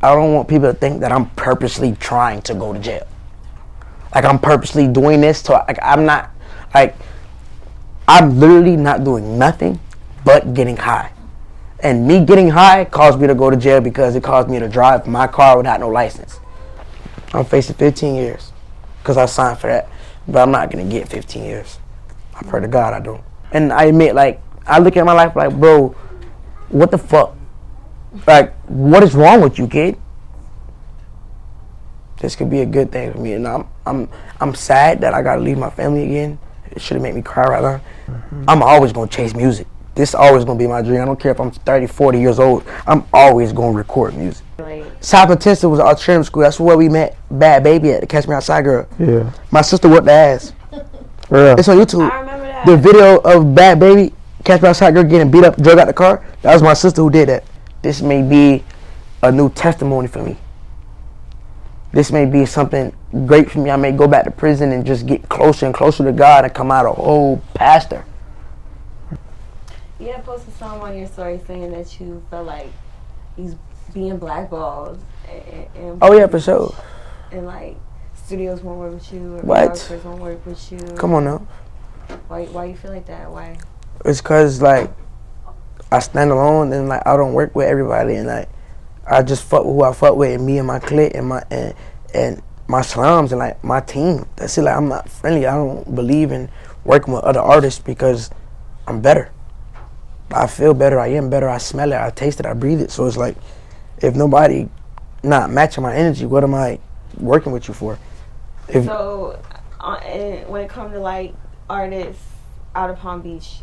I don't want people to think that I'm purposely trying to go to jail. Like I'm purposely doing this to, like I'm not, like I'm literally not doing nothing but getting high. And me getting high caused me to go to jail because it caused me to drive my car without no license. I'm facing 15 years because I signed for that, but I'm not gonna get 15 years. I pray to God I don't. And I admit, like, I look at my life like, bro, what the fuck? Like, what is wrong with you, kid? This could be a good thing for me, and I'm sad that I gotta leave my family again. It should have made me cry right now. I'm always gonna chase music. This is always gonna be my dream. I don't care if I'm 30, 40 years old. I'm always gonna record music. South Intensive was our training school. That's where we met Bad Baby at the Catch Me Outside girl. Yeah. My sister whooped the ass. Yeah. It's on YouTube. I remember that. The video of Bad Baby, Catch Me Outside girl getting beat up, drug out the car. That was my sister who did that. This may be a new testimony for me. This may be something great for me. I may go back to prison and just get closer and closer to God and come out a whole pastor. You had posted something on your story saying that you felt like he's being blackballed. And oh yeah, for sure. And like studios won't work with you, or what? Won't work with you. Come on now. Why you feel like that? Why? It's cause like I stand alone and like I don't work with everybody, and like I just fuck with who I fuck with, and me and my clique and my slums and like my team. That's it. Like I'm not friendly. I don't believe in working with other artists because I'm better. I feel better. I am better. I smell it. I taste it. I breathe it. So it's like, if nobody not matching my energy, what am I working with you for? So, when it comes to like artists out of Palm Beach,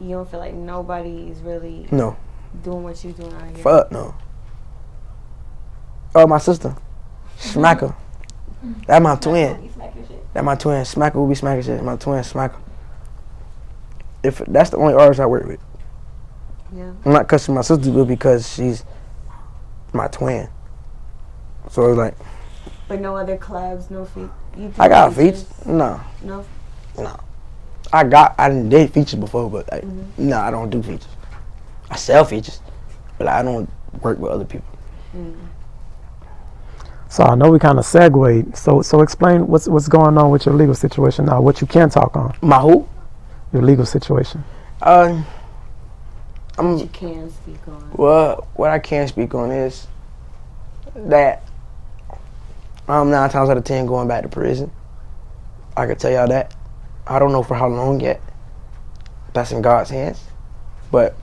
you don't feel like nobody is really doing what you're doing out here? Fuck no. Oh, my sister, Smacker. That's my twin. That's my twin. Smacker will be smacking shit. My twin, Smacker. If that's the only artist I work with. Yeah. I'm not cussing my sister good because she's my twin. So it's like. But no other clubs, no feet. I got features. No. No. No. I didn't did features before, but like, no, I don't do features. I sell features, but I don't work with other people. So I know we kind of segued. So explain what's going on with your legal situation now. What you can talk on. My who? Your legal situation. What you can speak on. Well, what I can speak on is that I'm 9 times out of 10 going back to prison. I can tell y'all that. I don't know for how long yet. That's in God's hands. But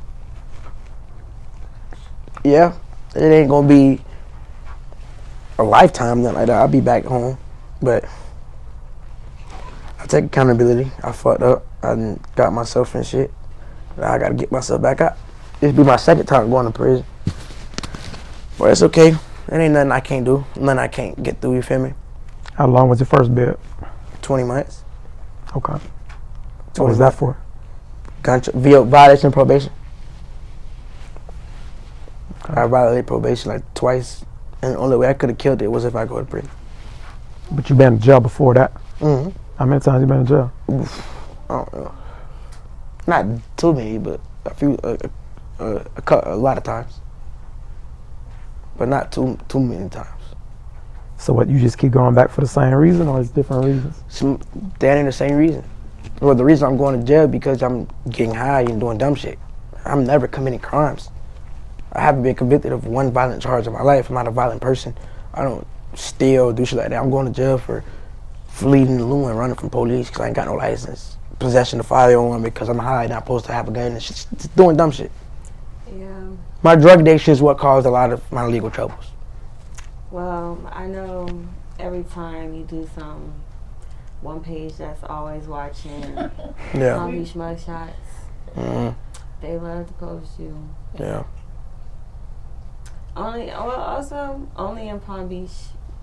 yeah, it ain't gonna be a lifetime, nothing like that. I'll be back home. But I take accountability. I fucked up. I done got myself in shit. Now I gotta get myself back out. This be my second time going to prison. But it's okay. It ain't nothing I can't do. Nothing I can't get through, you feel me? How long was your first bid? 20 months. Okay. What was that for? Violation of probation. Okay. I violated probation like twice. And the only way I could have killed it was if I go to prison. But you been in jail before that? Mm-hmm. How many times you been in jail? Oof, I don't know. Not too many, but a few, a lot of times. But not too many times. So what, you just keep going back for the same reason, or it's different reasons? That ain't the same reason. Well, the reason I'm going to jail because I'm getting high and doing dumb shit. I'm never committing crimes. I haven't been convicted of one violent charge in my life. I'm not a violent person. I don't steal, do shit like that. I'm going to jail for fleeing the loon and running from police because I ain't got no license. Possession of firearm because I'm high and I'm supposed to have a gun and shit. Just doing dumb shit. Yeah. My drug addiction is what caused a lot of my legal troubles. Well, I know every time you do something, one page that's always watching. Yeah. Palm Beach mugshots. Mm-hmm. They love to post you. Yeah. Only in Palm Beach.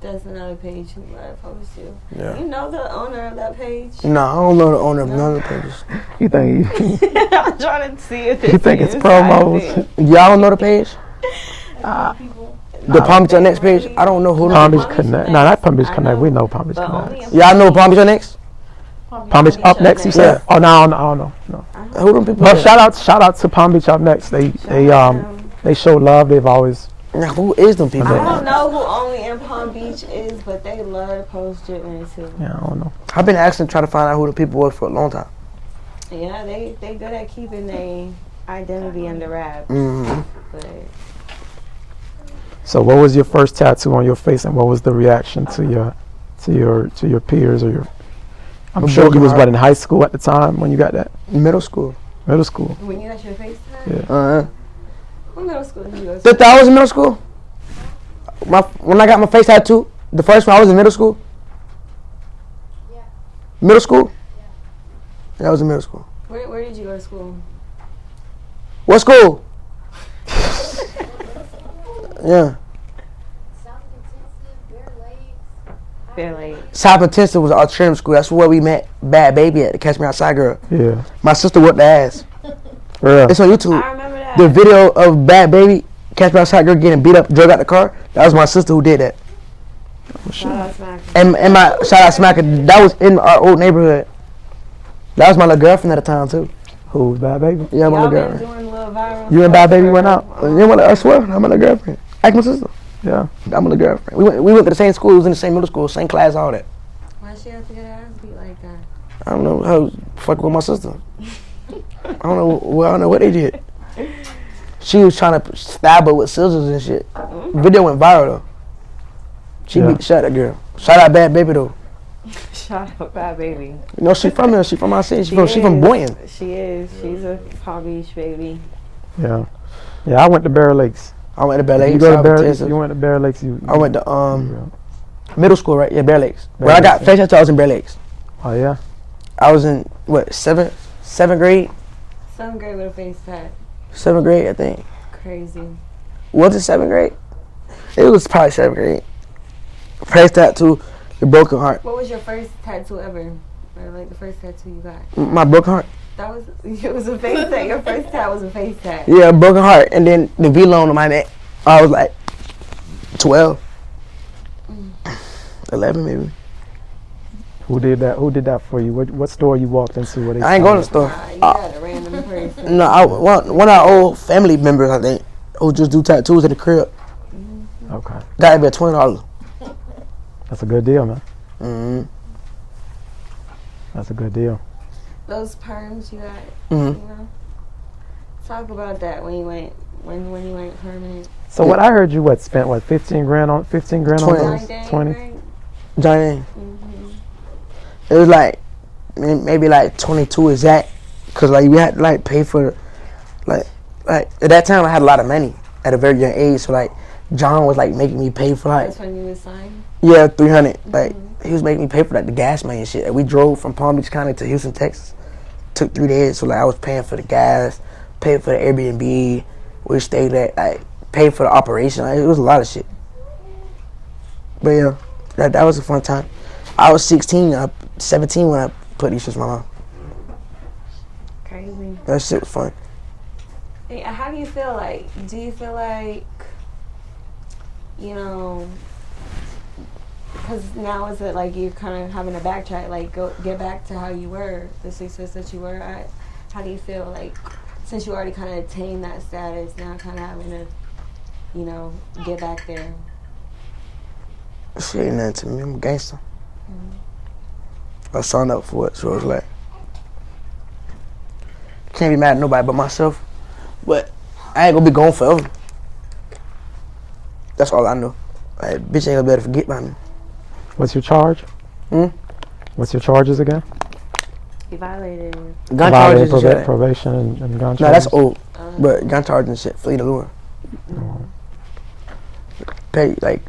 That's another page who love to post you. Yeah. You know the owner of that page? No, I don't know the owner of none of the pages. You think? I'm trying to see if you think it's promos? Y'all don't know the page? The Palm Beach Next page? I don't know who. Palm Beach Connect. No, not Palm Beach Connect. We know Palm Beach Connect. Y'all know Palm Beach Next? Palm Beach Up Next, you said? Yeah. Oh, no, I don't know. No. Who them people? But shout out to Palm Beach Up Next. They show love. They've always Now, who is them people? I don't know who only in Palm Beach is, but they love to post Jitm3n too. Yeah, I don't know. I've been asking, trying to find out who the people was for a long time. Yeah, they good at keeping their identity under wraps. Mm-hmm. But So, what was your first tattoo on your face, and what was the reaction to your peers or your? I'm sure you was in high school at the time when you got that. Middle school. Middle school. when you got your face tattooed? Yeah. What middle school did you go to? I was in middle school. When I got my face tattoo, the first one I was in middle school. Yeah. Middle school. Yeah, I was in middle school. Where did you go to school? What school? Yeah. South Intensive, Fair Lake. South Intensive was our trim school. That's where we met Bad Baby at the Catch Me Outside girl. Yeah. My sister whooped the ass. Yeah. It's on YouTube. I remember that. The video of Bad Baby, Catch Me Outside girl getting beat up, drug out the car. That was my sister who did that. Shout out Smack. And my shout out Smacker. That was in our old neighborhood. That was my little girlfriend at the time too. Who's Bad Baby? Yeah, my Y'all little been girlfriend. doing little viral You and stuff Bad Baby for- went out? I swear, I'm my little girlfriend. Ask my sister. Yeah. I'm my little girlfriend. We went to the same school. We was in the same middle school, same class, all that. Why she have to get her ass beat like that? I don't know how fuck with my sister. I don't know what they did. She was trying to stab her with scissors and shit. Video went viral though. She Yeah. beat the shit out of that girl. Shout out Bad Baby though. Shout out Bad Baby. You know she from here. She from our city. She is. from Boynton. She is. She's a Palm Beach baby. Yeah. Yeah. I went to Bear Lakes. I went to Bear You Lakes. go to South Bear Lakes. Intensive. You went to Bear Lakes. I went to Yeah. middle school, right? Yeah, Bear Lakes. Bear When I got Lakes, face tattoo, I was in Bear Lakes. Oh yeah. I was in what seventh grade? 7th grade with a face tat. 7th grade, I think. Crazy. Was it 7th grade? It was probably 7th grade. Face tattoo, the broken heart. What was your first tattoo ever? Or like the first tattoo you got? My broken heart. That was it was a face tat. Your first tat was a face tat. Yeah, broken heart, and then the V-loan on my neck. I was like 12, 11 maybe. Who did that? Who did that for you? What store you walked into? Where they I ain't going to the store. You got a random person. No, one of our old family members, I think, who just do tattoos at the crib. Okay. Got me $20. That's a good deal, man. Mm-hmm. That's a good deal. Those perms you got. Mhm. You know. Talk about that when you went permanent. So what I heard you spent 15 grand on 15 grand on 20. those? Dang, 20. right? Johnny, Mhm. it was like maybe like 22 exact, cause like we had to like pay for, like at that time I had a lot of money at a very young age, so like John was like making me pay for like That's when you was signed. 300. Like he was making me pay for like the gas money and shit. Like, we drove from Palm Beach County to Houston, Texas. Took 3 days, so like I was paying for the gas, paid for the Airbnb, we stayed at, like paid for the operation. Like, it was a lot of shit. But yeah, that was a fun time. I was 17 when I put these shits in my mouth. Crazy. That shit was fun. Hey, how do you feel like? Do you feel like, you know, because now is it like you're kind of having to backtrack, like get back to how you were, the success that you were at? How do you feel like, since you already kind of attained that status, now kind of having to, you know, get back there? Shit ain't nothing to me. I'm a gangster. I signed up for it, so it's like can't be mad at nobody but myself. But I ain't gonna be gone forever. That's all I know. Like, bitch ain't gonna be able to forget about me. What's your charge? What's your charges again? You violated. Gun charges and shit. Probation and gun charges. No, that's old. But gun charges and shit, fleet of lure. Pay like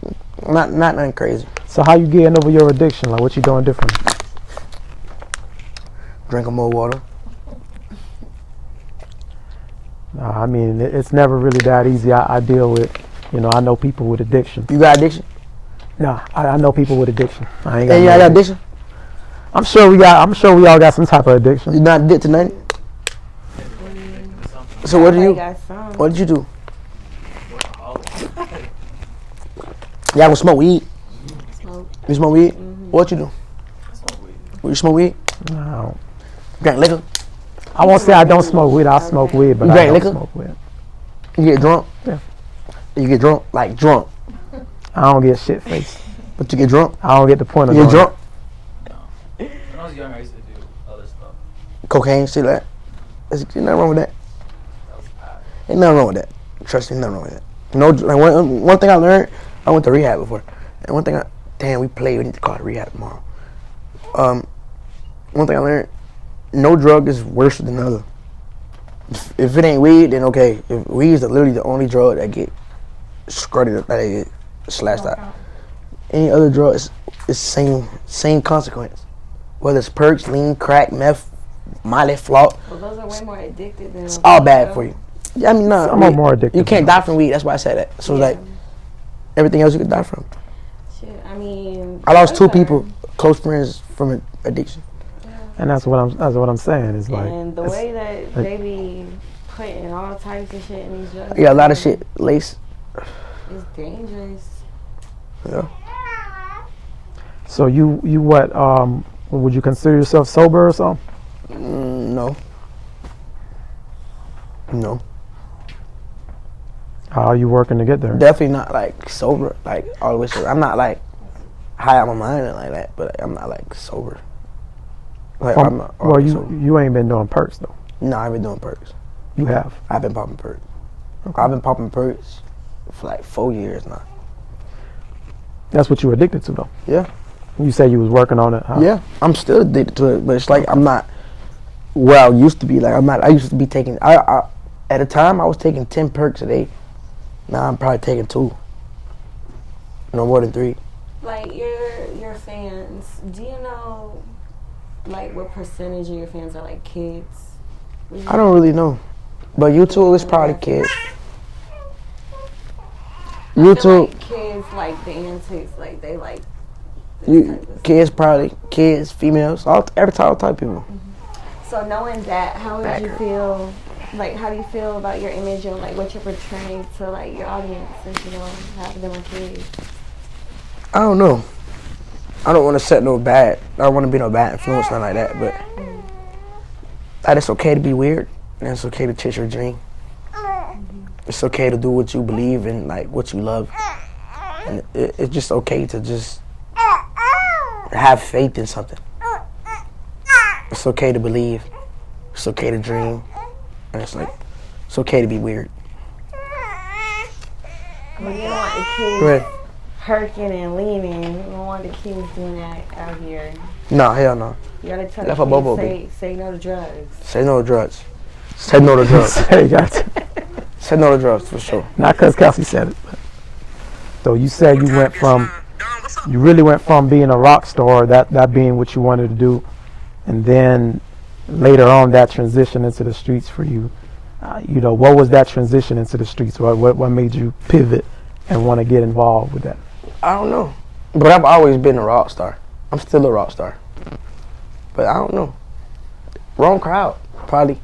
not nothing crazy. So how you getting over your addiction? Like what you doing different? Drinking more water. I mean, it's never really that easy. I deal with, I know people with addiction. You got addiction? Nah, I know people with addiction. I ain't got. Hey, you no got addiction? I'm sure we all got some type of addiction. You not addicted to nothing? So what do you? Got some. What did you do? Y'all gonna smoke weed? Smoke. You smoke weed? What you do? You smoke weed? No. Drink liquor? I won't say I don't smoke weed. I smoke weed, but You I drink don't liquor? smoke weed. You get drunk? Yeah. You get drunk, like drunk, I don't get shit faced. but you get drunk. I don't get the point of You get doing drunk, No. When I was younger, I used to do other stuff. cocaine, shit like that. There's nothing wrong with that. That was bad. Ain't nothing wrong with that. Trust me, nothing wrong with that. No, like one thing I learned, I went to rehab before, and one thing we played. We need to call it rehab tomorrow. One thing I learned, no drug is worse than the other. If it ain't weed, then okay. If weed is literally the only drug that get scrutted up, that get slashed out. Any other drug is same consequence. Whether it's perks, lean, crack, meth, Molly, flout, Well, those are way more addictive than. it's all bad for you. Yeah, I mean, no, Some are more addictive You can't than die from weed. That's why I said that. So Yeah. like everything else you could die from. Shit, I mean. I lost two drugs are- people, close friends, from addiction. And that's what I'm saying. Is like, And the it's- way that like- they be putting all types of shit in these drugs. Yeah, a lot of shit lace. It's dangerous. Yeah. so you what? Would you consider yourself sober or something? No. No. How are you working to get there? Definitely not like sober, like all the way sober. I'm not like high on my mind and like that, but I'm not like sober. Like I'm not well, always sober. you ain't been doing perks though. No, I've been doing perks. You have. I've been popping perks. I've been popping perks for like 4 years now. That's what you addicted to though. Yeah. You said you was working on it. Huh? Yeah, I'm still addicted to it, but it's like I'm not where I used to be. Like I'm not. I used to be taking. I at a time I was taking 10 perks a day. Now I'm probably taking 2. No more than 3. Like your fans, do you know like what percentage of your fans are like kids? I don't really know, but YouTube is probably kids. I feel YouTube, like kids like the antics, like they like this you type of stuff. kids probably kids, females, all type of people. So knowing that, how would you Backer. feel? Like, how do you feel about your image and like what you're portraying to like your audience, since you know half of them are kids? I don't know. I don't want to set no bad. I don't want to be no bad influence, nothing like that. But that it's okay to be weird, and it's okay to chase your dream. It's okay to do what you believe in, like what you love, and it's just okay to just have faith in something. It's okay to believe. It's okay to dream, and it's okay to be weird. Well, you don't want the kids Go ahead. herking and leaning. You don't want the kids doing that out here. No, hell no. You gotta tell Left the a bobo, kids say no to drugs. Say no to drugs. Say no to drugs. Hey, got Say no to drugs for sure. not because Kelsey said it. But. So you said you really went from being a rock star, that being what you wanted to do, and then later on that transition into the streets for you. What was that transition into the streets? What made you pivot and want to get involved with that? I don't know. But I've always been a rock star. I'm still a rock star. But I don't know. Wrong crowd, probably.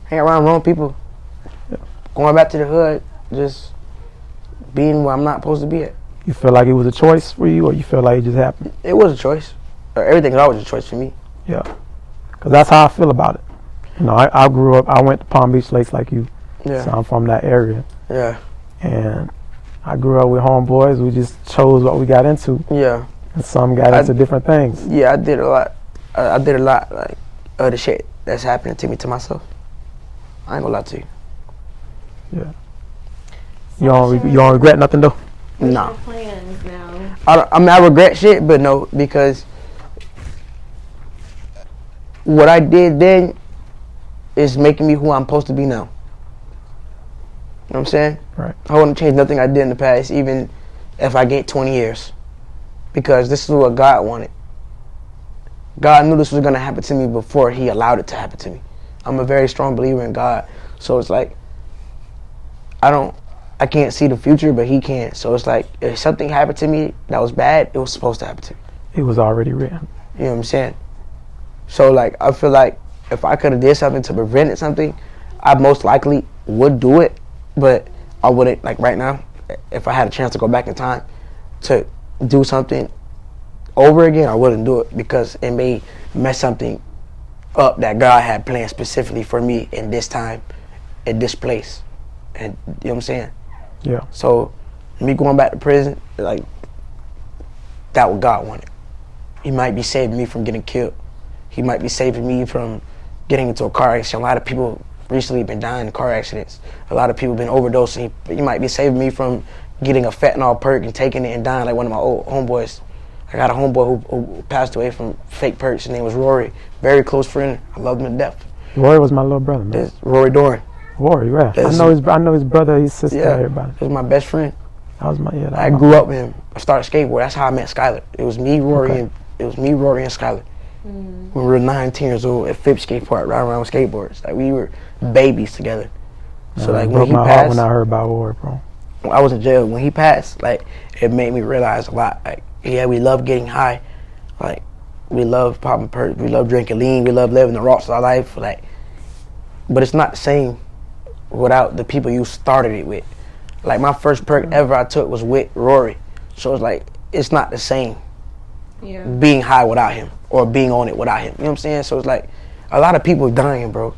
Hang around wrong people. Going back to the hood, just being where I'm not supposed to be at. You feel like it was a choice for you, or you feel like it just happened? It was a choice. Everything is always a choice for me. Yeah, because that's how I feel about it. I grew up. I went to Palm Beach Lakes like you, Yeah. so I'm from that area, Yeah. and I grew up with homeboys. We just chose what we got into, Yeah. and some got into different things. Yeah, I did a lot. I did a lot, like, of the shit that's happening to me to myself. I ain't gonna lie to you. Yeah. You don't regret nothing though. What's Nah. your plans now? I regret shit, but no, because what I did then is making me who I'm supposed to be now. You know what I'm saying? Right. I wouldn't change nothing I did in the past, even if I get 20 years. Because this is what God wanted. God knew this was going to happen to me before he allowed it to happen to me. I'm a very strong believer in God. So it's like, I can't see the future, but he can. So it's like, if something happened to me that was bad, it was supposed to happen to me. It was already written. You know what I'm saying? So like, I feel like if I could have did something to prevent something, I most likely would do it, but I wouldn't, like right now, if I had a chance to go back in time to do something over again, I wouldn't do it because it may mess something up that God had planned specifically for me in this time, in this place. And you know what I'm saying? Yeah. So me going back to prison, like, that what God wanted. He might be saving me from getting killed. He might be saving me from getting into a car accident. A lot of people recently been dying in car accidents. A lot of people been overdosing. He might be saving me from getting a fentanyl perk and taking it and dying like one of my old homeboys. I got a homeboy who passed away from fake perks. His name was Rory. Very close friend. I loved him to death. Rory was my little brother, man. It's Rory Doran. Rory, yeah. I know his brother, his sister, everybody. He was my best friend. That was my I grew up with him. I started skateboarding. That's how I met Skylar. It was me, Rory, and Skylar. When we were 9, 10 years old at Phipps skate park, riding around with skateboards. Like, we were babies together. So like, when he my heart passed, when I heard about Rory, bro. when I was in jail, when he passed, like, it made me realize a lot. Like, yeah, we love getting high. Like, we love popping perks. We love drinking lean. We love living the rocks of our life. Like, but it's not the same without the people you started it with. Like, my first perk ever I took was with Rory. So it's like, it's not the same being high without him or being on it without him. You know what I'm saying? So it's like, a lot of people dying, bro.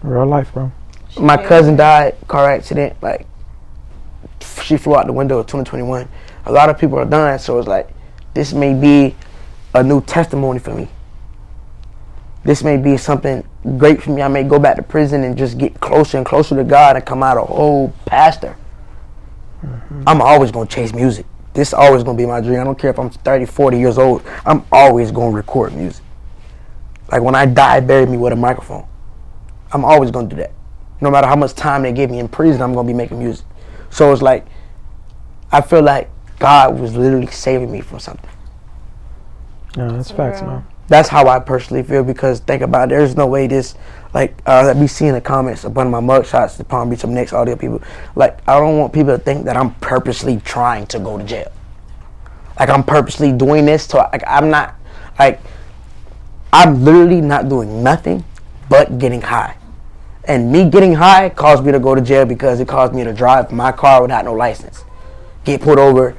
Real life, bro. My cousin died, car accident. Like, she flew out the window in 2021. A lot of people are dying. So it's like, this may be a new testimony for me. This may be something great for me. I may go back to prison and just get closer and closer to God and come out a whole pastor. I'm always going to chase music. This is always going to be my dream. I don't care if I'm 30, 40 years old. I'm always going to record music. Like, when I die, bury me with a microphone. I'm always going to do that. No matter how much time they give me in prison, I'm going to be making music. So it's like, I feel like God was literally saving me from something. Yeah, that's facts, man. That's how I personally feel, because think about it, there's no way this, like, I be seeing the comments up under my mugshots, the Palm Beach Up Next audio people. Like, I don't want people to think that I'm purposely trying to go to jail. Like, I'm purposely doing this to, like, I'm not, like, I'm literally not doing nothing but getting high. And me getting high caused me to go to jail because it caused me to drive my car without no license, get pulled over,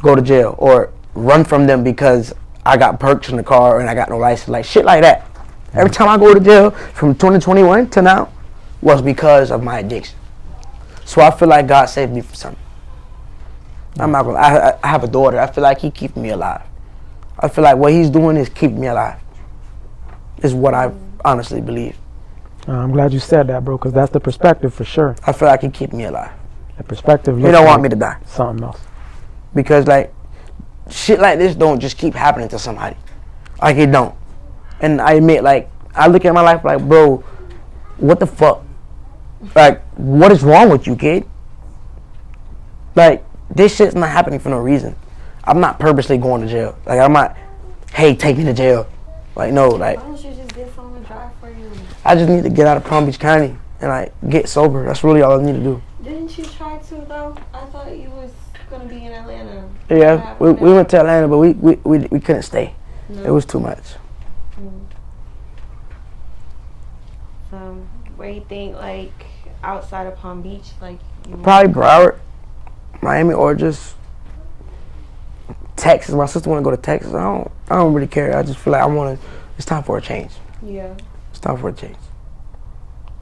go to jail, or run from them because I got perks in the car and I got no license, like shit like that. Every time I go to jail from 2021 to now was because of my addiction. So I feel like God saved me from something. I'm not gonna, I have a daughter. I feel like he keeping me alive. I feel like what he's doing is keeping me alive. Is what I honestly believe. I'm glad you said that, bro, because that's the perspective for sure. I feel like he keep me alive. The perspective. He don't want me to die. Something else. Because like, shit like this don't just keep happening to somebody. Like, it don't. And I admit, like, I look at my life like, bro, what the fuck? Like, what is wrong with you, kid? Like, this shit's not happening for no reason. I'm not purposely going to jail. Like, I'm not, hey, take me to jail. Like, no, like, Why don't you just get someone to drive for you? I just need to get out of Palm Beach County and, like, get sober. That's really all I need to do. Didn't you try to, though? I thought you was going to be in Atlanta. Yeah, we went to Atlanta, but we couldn't stay. No. It was too much. So, where you think, like, outside of Palm Beach, like, you Probably Broward, Miami, or just Texas. My sister want to go to Texas. I don't really care. I just feel like it's time for a change. Yeah. It's time for a change.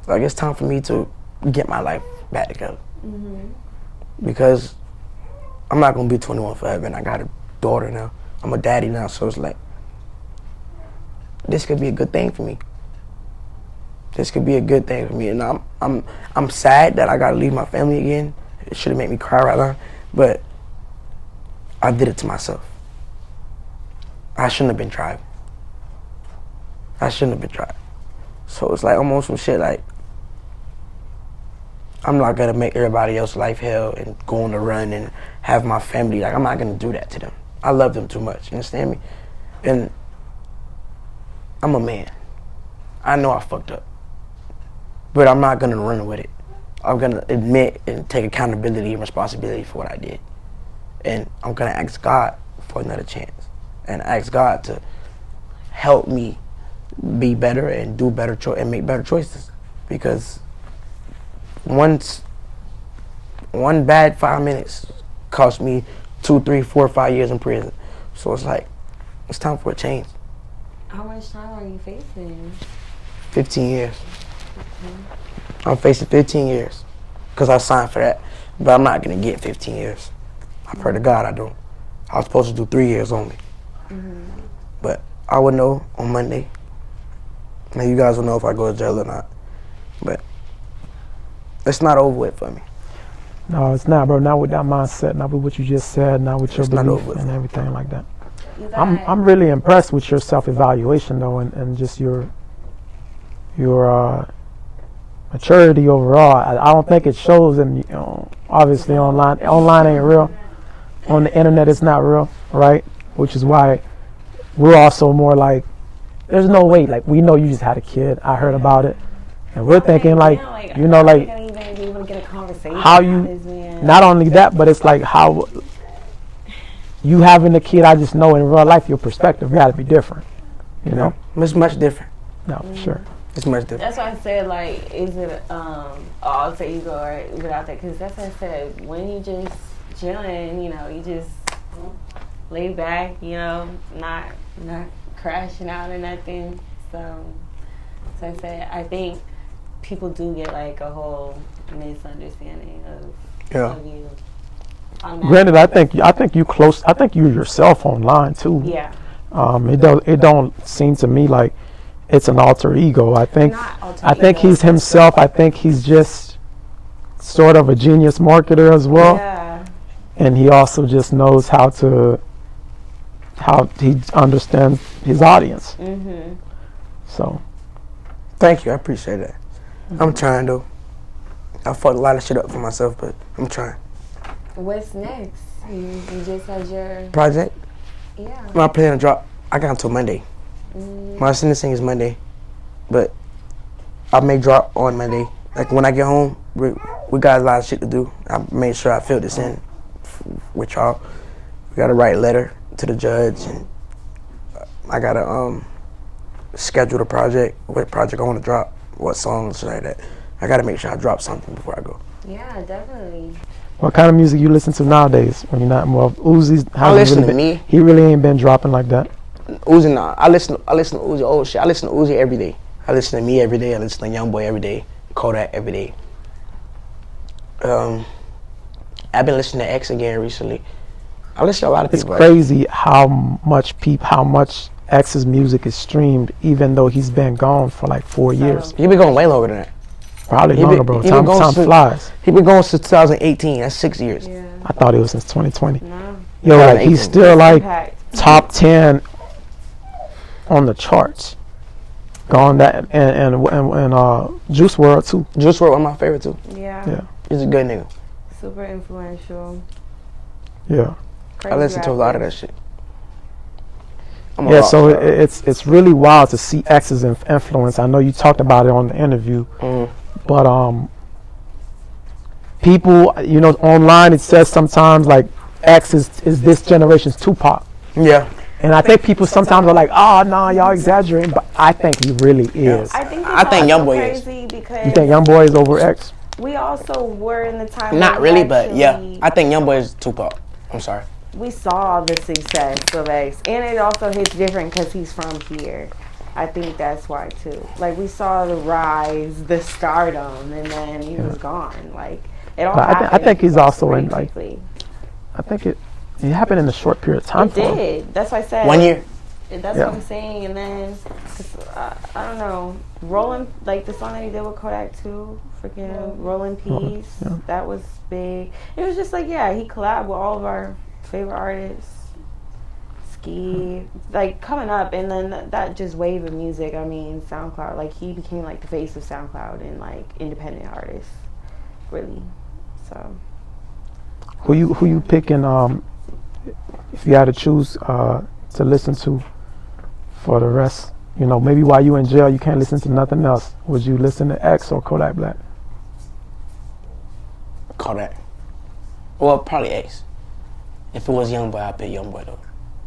Like, it's time for me to get my life back together. Because I'm not going to be 21 forever, and I got a daughter now. I'm a daddy now, so it's like, this could be a good thing for me. This could be a good thing for me. And I'm sad that I got to leave my family again. It should have made me cry right now, but I did it to myself. I shouldn't have been driving. I shouldn't have been driving. So it's like almost some shit like, I'm not gonna make everybody else's life hell and go on the run and have my family, like, I'm not gonna do that to them. I love them too much, you understand me? And I'm a man. I know I fucked up, but I'm not gonna run with it. I'm gonna admit and take accountability and responsibility for what I did. And I'm gonna ask God for another chance and ask God to help me be better and do better and make better choices. Because one bad 5 minutes cost me 2, 3, 4, 5 years in prison. So it's like, it's time for a change. How much time are you facing? 15 years. I'm facing 15 years because I signed for that. But I'm not gonna get 15 years. I pray to God I don't. I was supposed to do 3 years only. But I would know on Monday. And you guys will know if I go to jail or not. But it's not over with for me. No, it's not, bro. Not with that mindset. Not with what you just said. Not with your It's not belief over with. and everything like that. You I'm really impressed with your self-evaluation though, and just your maturity overall. I don't think it shows, and obviously online ain't real. On the internet, it's not real, right? Which is why we're also more like, there's no way. Like, we know you just had a kid. I heard about it, and we're thinking like, you know, like I even be able to get a conversation how about you. this, man. Not only that, but it's like how you having a kid. I just know in real life your perspective got to be different. You know? It's much different. No, for sure. It's much different. That's why I said, like, is it alter ego or without that? Because that's what I said. When you just chilling, you know, you just lay back, you know, not crashing out or nothing. So I said, I think people do get like a whole misunderstanding of you. Granted, I think you close. I think you yourself online too. Yeah. It don't seem to me like it's an alter ego. I think Not alter I think ego. he's himself. I think he's just sort of a genius marketer as well, Yeah. and he also just knows how he understands his audience. Mm-hmm. So Thank you. I appreciate that. I'm trying though. I fucked a lot of shit up for myself, but I'm trying. What's next? You just had your Project. yeah. My plan to drop. I got until Monday. Mm, My sentencing is Monday, but I may drop on Monday. Like when I get home, we got a lot of shit to do. I made sure I filled this in with y'all. We got to write a letter to the judge, and I gotta schedule the project. What project I want to drop? What songs like that? I gotta make sure I drop something before I go. yeah, definitely. what kind of music you listen to nowadays when you're not more Uzi's? I listen to me. He really ain't been dropping like that. Uzi, nah. I listen to Uzi old shit. I listen to Uzi every day. I listen to me every day. I listen to Youngboy every day. Kodak every day. I've been listening to X again recently. I listen to a lot of It's people. crazy how much X's music is streamed, even though he's been gone for like 4 years. He been going way longer than that. Probably He longer, been- bro. he been Time going since- flies. He been going since 2018. That's 6 years. Yeah. I thought it was since 2020. No. Yo, like he's 2018. still like Impact. top 10 on the charts. Gone that and Juice World too. Juice WRLD, one of my favorite too. Yeah. Yeah. He's a good nigga. Super influential. Yeah. Crazy I listen to a lot of rapper. that shit. I'm a Yeah, rock so star. it's really wild to see X's influence. I know you talked about it on the interview, but people, you know, online it says sometimes like X is this generation's Tupac, Yeah. and I think people sometimes are like, oh no, y'all exaggerating, but I think he really is. I think I think it's also Youngboy is. crazy because You think YoungBoy is over X? we also were in the time. Not where we really, but yeah. actually- I think Youngboy is Tupac. I'm sorry. we saw the success of X, and it also hits different because he's from here. I think that's why too. Like we saw the rise, the stardom, and then he was gone. Like it all. But I happened think he's also very in, like, quickly. I think it happened in a short period of time It for him. did. That's why I said 1 year. That's Yeah. what I'm saying. And then 'cause, I don't know, Rolling, like the song that he did with Kodak too, freaking Rolling Peace. yeah. That was big. It was just like, yeah, he collabed with all of our favorite artists. Ski, like coming up, and then that just wave of music. I mean, SoundCloud, like he became like the face of SoundCloud and like independent artists, really. So Who you picking? If you had to choose to listen to for the rest, you know, maybe while you in jail, you can't listen to nothing else. Would you listen to X or Kodak Black? Kodak. Well, probably X. If it was Youngboy, I'd pick Youngboy though.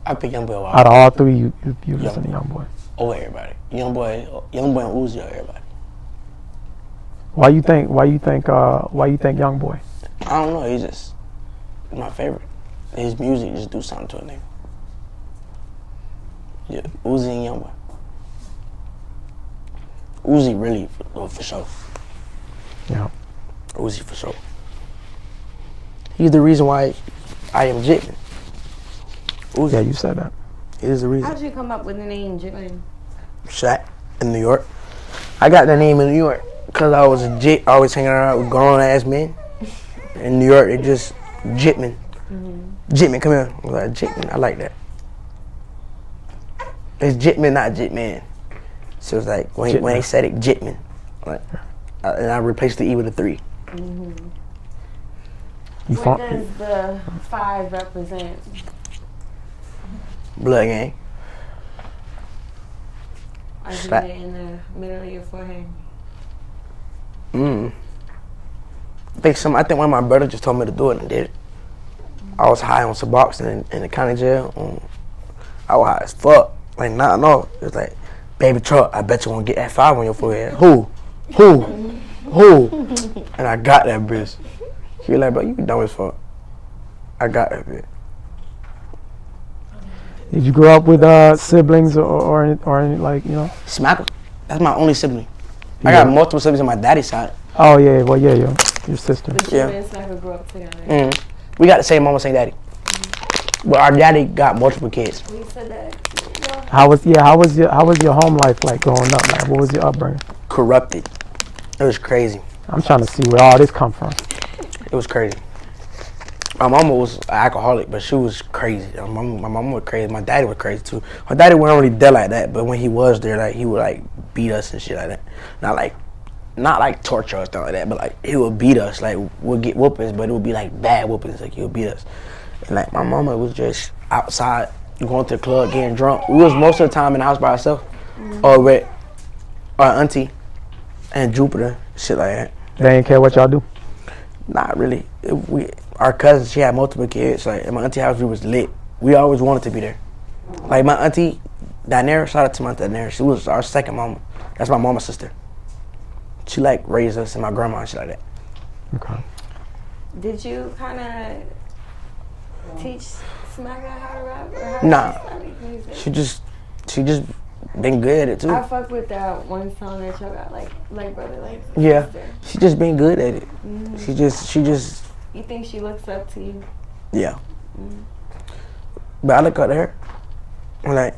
I'd pick Youngboy over, Out of all three, you listen to YoungBoy. over everybody. Youngboy and Uzi over everybody. Why you think YoungBoy? I don't know. He's just my favorite. His music just do something to a nigga. Yeah, Uzi and Youngboy. Uzi really for sure. Yeah. Uzi for sure. He's the reason why I am Jitm3n. Uzi. Yeah, you said that. He is the reason. How'd you come up with the name Jitm3n? Shaq in New York. I got that name in New York because I was a jit, always hanging around with grown ass men. In New York, it just Jitm3n. Jitm3n, come here. I was like, Jitm3n, I like that. It's Jitm3n, not Jitm3n. So it's like when they said it, Jitm3n. Like, and I replaced the E with a 3. What does the 5 represent? Blood gang. I did Slap. it in the middle of your forehead. I think one of my brothers just told me to do it and did it. I was high on Suboxone in the county jail. I was high as fuck. Like, no. It was like, baby truck, I bet you won't get that 5 on your forehead. Who? And I got that bitch. She was like, bro, you dumb as fuck. I got that bitch. Did you grow up with siblings or any, like, you know? Smacker. That's my only sibling. I got multiple siblings on my daddy's side. Oh yeah, well yeah, your sister. But you and Smacker grew up together. We got the same mama, same daddy. But our daddy got multiple kids. We said that. How was your home life like growing up? Like, what was your upbringing? Corrupted. It was crazy. I'm trying to see where all this come from. It was crazy. My mama was an alcoholic, but she was crazy. My mama was crazy. My daddy was crazy too. My daddy wasn't really there like that, but when he was there, like he would like beat us and shit like that. Not like torture or stuff like that, but like he would beat us. Like we'll get whoopings, but it would be like bad whoopings. Like he would beat us. And like my mama was just outside going to the club, getting drunk. We was most of the time in the house by ourselves, or with our auntie and Jupiter, shit like that. They ain't care what y'all do. Not really. Our cousin, she had multiple kids. Like in my auntie house, we was lit. We always wanted to be there. Like my auntie, Daenerys, shout out to my auntie Daenerys. She was our second mama. That's my mama's sister. She like raised us and my grandma and shit like that. Okay. Did you kind of teach Smacker how to rap? Or how Nah. to make music? She just been good at it too. I fuck with that one song that y'all got, like brother, like Yeah, sister. she just been good at it. She just You think she looks up to you? yeah. But I look up to her. Like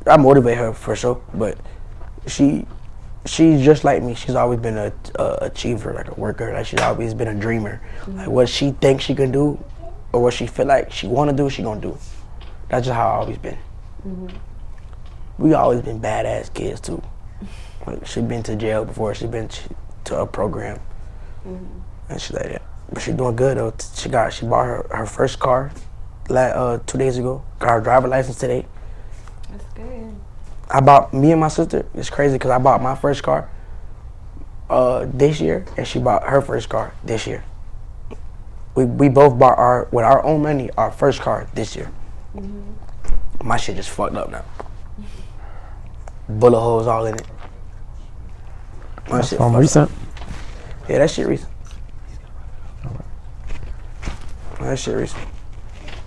I motivate her for sure, but she's just like me. She's always been a achiever, like a worker. Like she's always been a dreamer. Like what she thinks she can do, or what she feel like she want to do, she gonna do. That's just how I always been. We always been badass kids too. Like she been to jail before. She been to a program and shit like that. But she doing good though. She bought her first car 2 days ago. Got her driver's license today. That's good. Me and my sister, it's crazy because I bought my first car this year, and she bought her first car this year. We both bought with our own money, our first car this year. My shit just fucked up now. Bullet holes all in it. My That's shit from fucked recent. up. Yeah, that shit recent. That shit recent.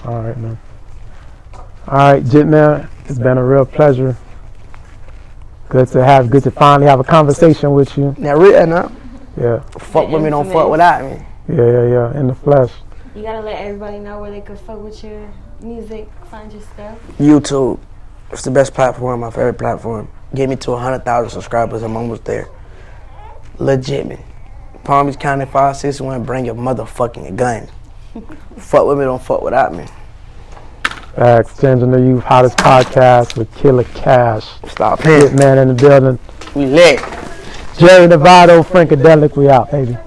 All right, man. All right, Jitm3n, it's been a real pleasure. Good to finally have a conversation with you. Now, real now. Yeah, Fuck with me, don't fuck without me. yeah, in the flesh. You gotta let everybody know where they could fuck with your music, find your stuff. YouTube. It's the best platform, my favorite platform. Get me to 100,000 subscribers. I'm almost there. Legit, man. Palm Beach County 561, bring your motherfucking gun. Fuck with me, don't fuck without me. Facts, Changing the Youth, hottest podcast with Killer Cash. Stop hitting. Jitm3n in the building. We lit. Jerry Nevado, Frankadelic, we out, baby.